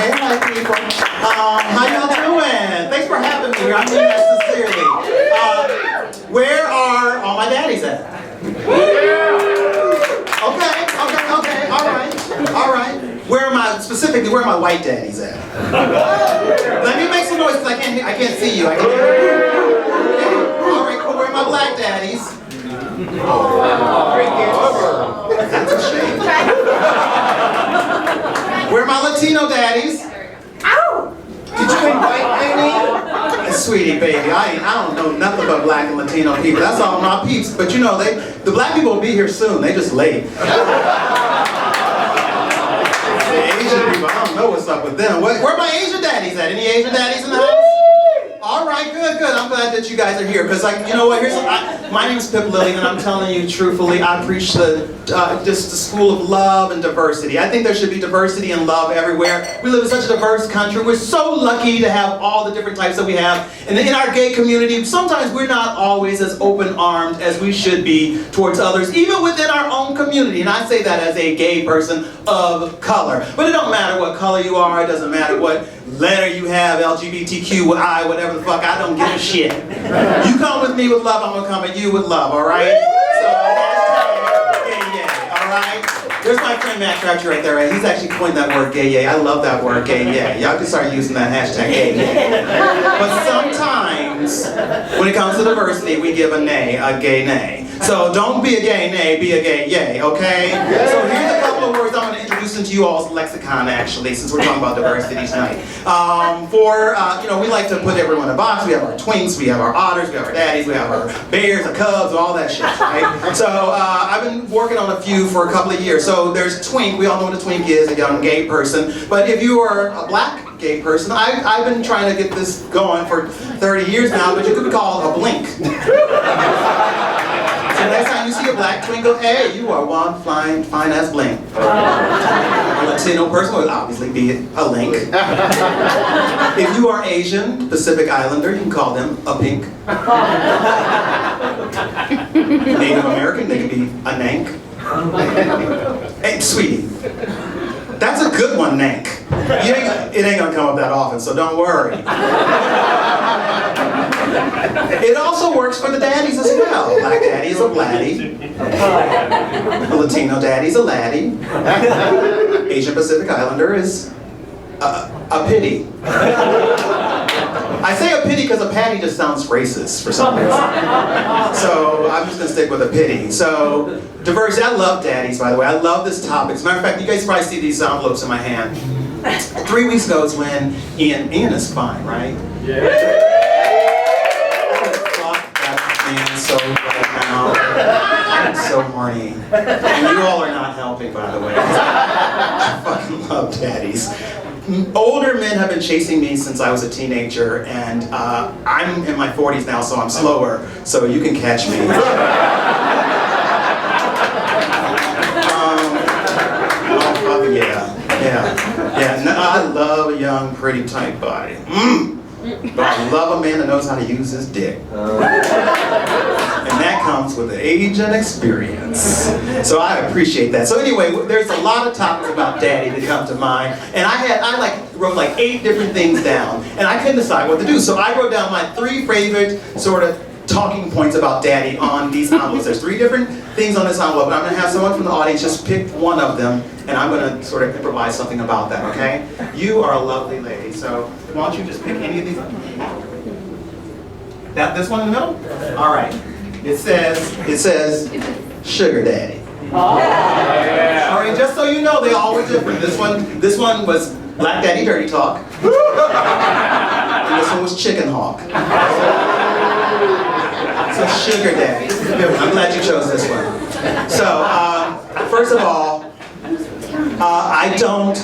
Hey, white people. How y'all doing? Thanks for having me here. I mean that sincerely. Where are all my daddies at? Okay, all right. Where are my white daddies at? Let me make some noise because I can't see you. I can't hear you. Okay. All right, cool. Where are my black daddies? That's a shame. Where are my Latino daddies? Did you invite me? Sweetie baby, I don't know nothing about black and Latino people. That's all my peeps. But you know, the black people will be here soon. They just late. The Asian people, I don't know what's up with them. Where are my Asian daddies at? Any Asian daddies in the house? All right, good. I'm glad that you guys are here because, like, you know what? My name's PIP LILLY, and I'm telling you truthfully, I preach just the school of love and diversity. I think there should be diversity and love everywhere. We live in such a diverse country. We're so lucky to have all the different types that we have. And in our gay community, sometimes we're not always as open-armed as we should be towards others, even within our own community. And I say that as a gay person of color. But it don't matter what color you are. It doesn't matter what letter you have, LGBTQI, whatever the fuck, I don't give a shit. You come with me with love, I'm gonna come at you with love, alright? So, gay, alright? There's my friend Matt Crabtree right there, right? He's actually coined that word gay, yay. I love that word, gay, yay. Y'all can start using that hashtag, gay, yay. But sometimes, when it comes to diversity, we give a nay, a gay nay. So don't be a gay nay, be a gay yay, okay? So here's a couple of words I'm going to introduce into you all's lexicon, actually, since we're talking about diversity tonight. You know, we like to put everyone in a box. We have our twinks, we have our otters, we have our daddies, we have our bears, our cubs, all that shit, right? So I've been working on a few for a couple of years. So there's twink. We all know what a twink is, a young gay person. But if you are a black gay person, I've been trying to get this going for 30 years now, but you could be called a blink. So next time you see a black twinkle, hey, you are one fine ass blink. A Latino person would obviously be a link. If you are Asian, Pacific Islander, you can call them a pink. Native American, they can be a nank. Hey, sweetie, that's a good one, nank. It ain't gonna come up that often, so don't worry. It also works for the daddies as well. Black daddy is a blatty. A Latino daddy's a laddie. Asian Pacific Islander is a pity. I say a pity because a patty just sounds racist for some reason. So I'm just gonna stick with a pity. So diversity, I love daddies, by the way. I love this topic. As a matter of fact, you guys probably see these envelopes in my hand. 3 weeks ago is when Ian is fine, right? Yeah. So right now, I'm so horny. And you all are not helping, by the way. I fucking love daddies. Older men have been chasing me since I was a teenager, and I'm in my 40s now, so I'm slower, so you can catch me. Oh, yeah. No, I love a young, pretty, tight body. But I love a man that knows how to use his dick. And that comes with age and experience. So I appreciate that. So anyway, there's a lot of topics about daddy that come to mind. And I wrote like 8 different things down. And I couldn't decide what to do. So I wrote down my 3 favorite sort of talking points about daddy on these envelopes. There's 3 different things on this envelope. And I'm going to have someone from the audience just pick one of them. And I'm going to sort of improvise something about that, okay? You are a lovely lady. So why don't you just pick any of these? This one in the middle? All right. It says sugar daddy. Oh. Yeah. All right, just so you know, they all were different. This one was black daddy dirty talk. And this one was chicken hawk. So sugar daddy. I'm glad you chose this one. So first of all,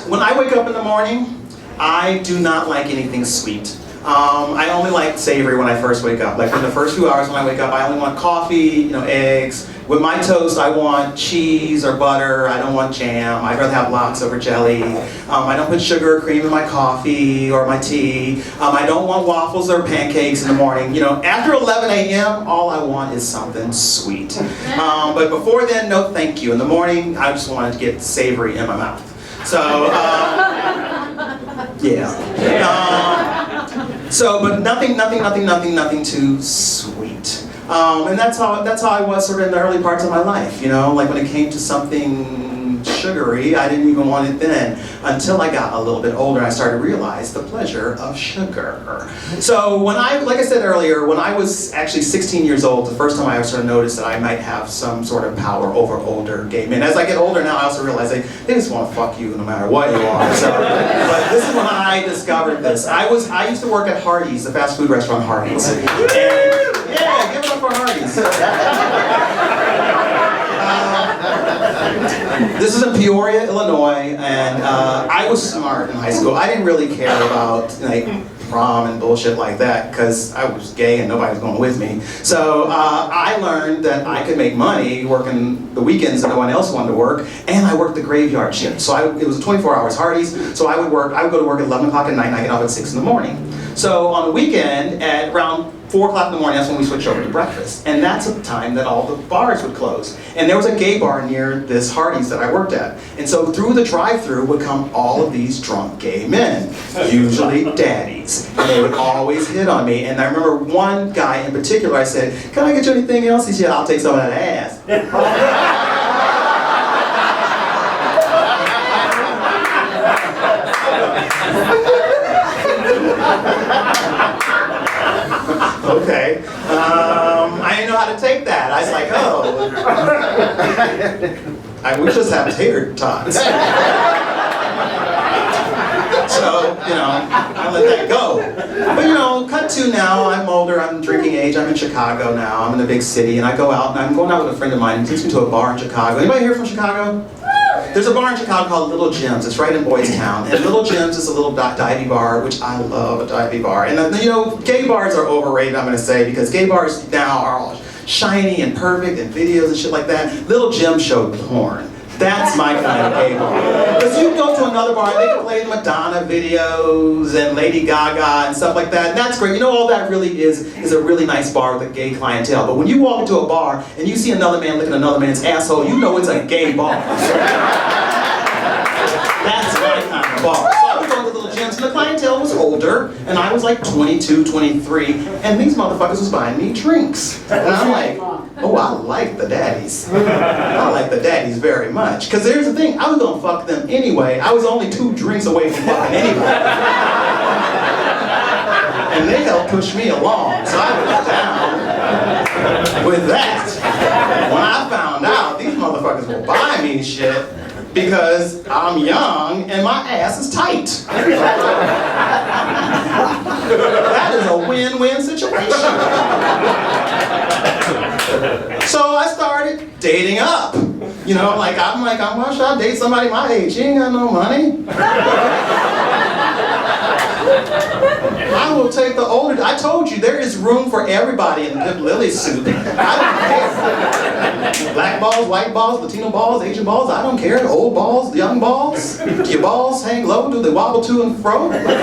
when I wake up in the morning, I do not like anything sweet. I only like savory when I first wake up. Like in the first few hours when I wake up, I only want coffee, eggs. With my toast, I want cheese or butter. I don't want jam. I'd rather have lox over jelly. I don't put sugar or cream in my coffee or my tea. I don't want waffles or pancakes in the morning. After 11 a.m., all I want is something sweet. But before then, no thank you. In the morning, I just want to get savory in my mouth. So Yeah. But nothing too sweet. And that's how I was sort of in the early parts of my life, you know, like when it came to something sugary, I didn't even want it then, until I got a little bit older and I started to realize the pleasure of sugar. So when like I said earlier, when I was actually 16 years old, the first time I sort of noticed that I might have some sort of power over older gay men. As I get older now, I also realize they just want to fuck you no matter what you are. So, but this is when I discovered this. I used to work at Hardee's, the fast food restaurant Hardee's. And yeah, give it up for Hardee's. This is in Peoria, Illinois, and I was smart in high school. I didn't really care about like prom and bullshit like that because I was gay and nobody was going with me. So I learned that I could make money working the weekends that no one else wanted to work, and I worked the graveyard shift. So it was 24 hours Hardee's. So I would go to work at 11 o'clock at night and I get off at 6 in the morning. So on the weekend at around 4 o'clock in the morning, that's when we switched over to breakfast. And that's the time that all the bars would close. And there was a gay bar near this Hardee's that I worked at. And so through the drive-thru would come all of these drunk gay men, usually daddies. And they would always hit on me. And I remember one guy in particular, I said, "Can I get you anything else?" He said, "I'll take some of that ass." Okay. I didn't know how to take that. I was like, oh. We just have tater tots. So, you know, I let that go. But you know, cut to now, I'm older, I'm drinking age, I'm in Chicago now, I'm in a big city, and I go out, and I'm going out with a friend of mine, and he takes me to a bar in Chicago. Anybody here from Chicago? There's a bar in Chicago called Little Jim's. It's right in Boys Town. And Little Jim's is a little divey bar, which I love a divey bar. And you know, gay bars are overrated, I'm going to say, because gay bars now are all shiny and perfect and videos and shit like that. Little Jim showed porn. That's my kind of gay bar. Because you go to another bar, they can play the Madonna videos and Lady Gaga and stuff like that. And that's great. You know, all that really is a really nice bar with a gay clientele. But when you walk into a bar and you see another man licking another man's asshole, you know it's a gay bar. That's my kind of bar. So I would go to Little Jim's, and the clientele was older, and I was like 22, 23, and these motherfuckers was buying me drinks. And I'm like, oh, I like the daddies. I like the daddies very much. Because here's the thing, I was going to fuck them anyway. I was only 2 drinks away from fucking anybody. And they helped push me along, so I was down with that. When I found out these motherfuckers will buy me shit because I'm young and my ass is tight. That is a win-win situation. So I started dating up. You know, why should I date somebody my age? She ain't got no money. I will take the older. I told you, there is room for everybody in the PIP LILLY suit. I don't care. Black balls, white balls, Latino balls, Asian balls, I don't care. Old balls, young balls. Do your balls hang low? Do they wobble to and fro? Dip them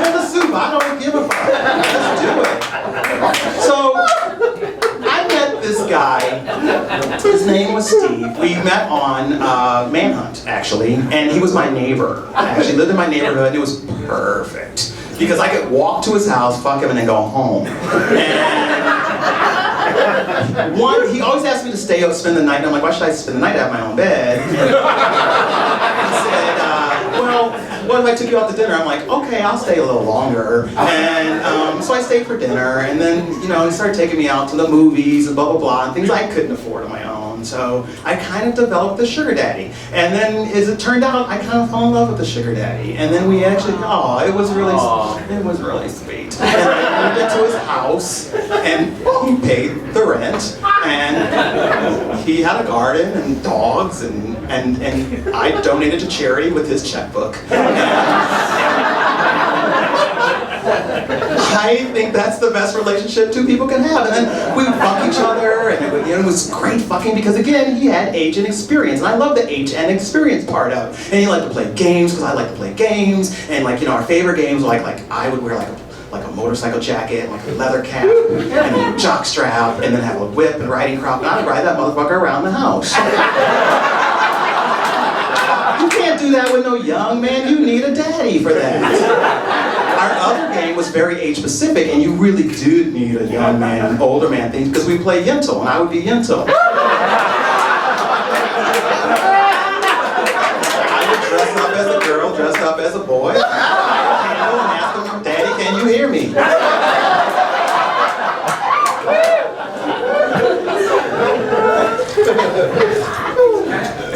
in the soup. I don't give a fuck. Let's do it. So, I met this guy. His name was Steve. We met on Manhunt, actually, and he was my neighbor. I actually lived in my neighborhood, and it was perfect. Because I could walk to his house, fuck him, and then go home. And he always asked me to stay up, spend the night, and I'm like, why should I spend the night? I have my own bed. He said, well, what if I took you out to dinner? I'm like, okay, I'll stay a little longer. And so I stayed for dinner, and then, you know, he started taking me out to the movies and blah, blah, blah, and things I couldn't afford on my own. So I kind of developed the sugar daddy. And then, as it turned out, I kind of fell in love with the sugar daddy. And then we actually, it was really sweet. And I moved into his house, and he paid the rent, and he had a garden and dogs, and I donated to charity with his checkbook. I think that's the best relationship 2 people can have. And then we would fuck each other, and it was great fucking because, again, he had age and experience. And I love the age and experience part of it. And he liked to play games because I like to play games. And, like, you know, our favorite games were like I would wear like a motorcycle jacket, like a leather cap, and a jock strap, and then have a whip and riding crop, and I'd ride that motherfucker around the house. You can't do that with no young man. You need a daddy for that. Our other game was very age specific, and you really did need a young man, older man thing, because we played Yentl, and I would be Yentl. I would dress up as a girl, dressed up as a boy, and ask him, Daddy, can you hear me?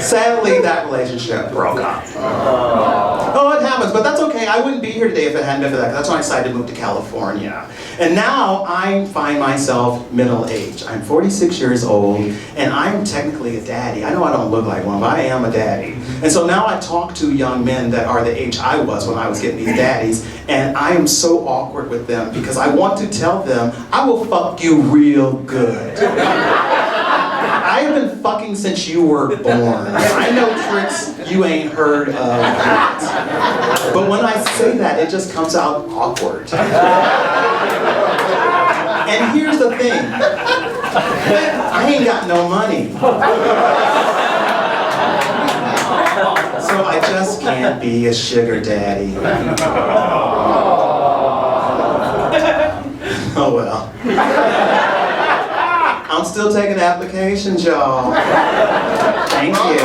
Sadly, that relationship broke up. Oh, it happens, but that's okay. I wouldn't be here today if it hadn't been for that. That's when I decided to move to California. And now I find myself middle-aged. I'm 46 years old, and I'm technically a daddy. I know I don't look like one, but I am a daddy. And so now I talk to young men that are the age I was when I was getting these daddies, and I am so awkward with them because I want to tell them, I will fuck you real good. I have been fucking since you were born. I know tricks you ain't heard of yet. But when I say that, it just comes out awkward. And here's the thing. I ain't got no money. So I just can't be a sugar daddy. Oh well. I'm still taking applications, y'all. Thank you.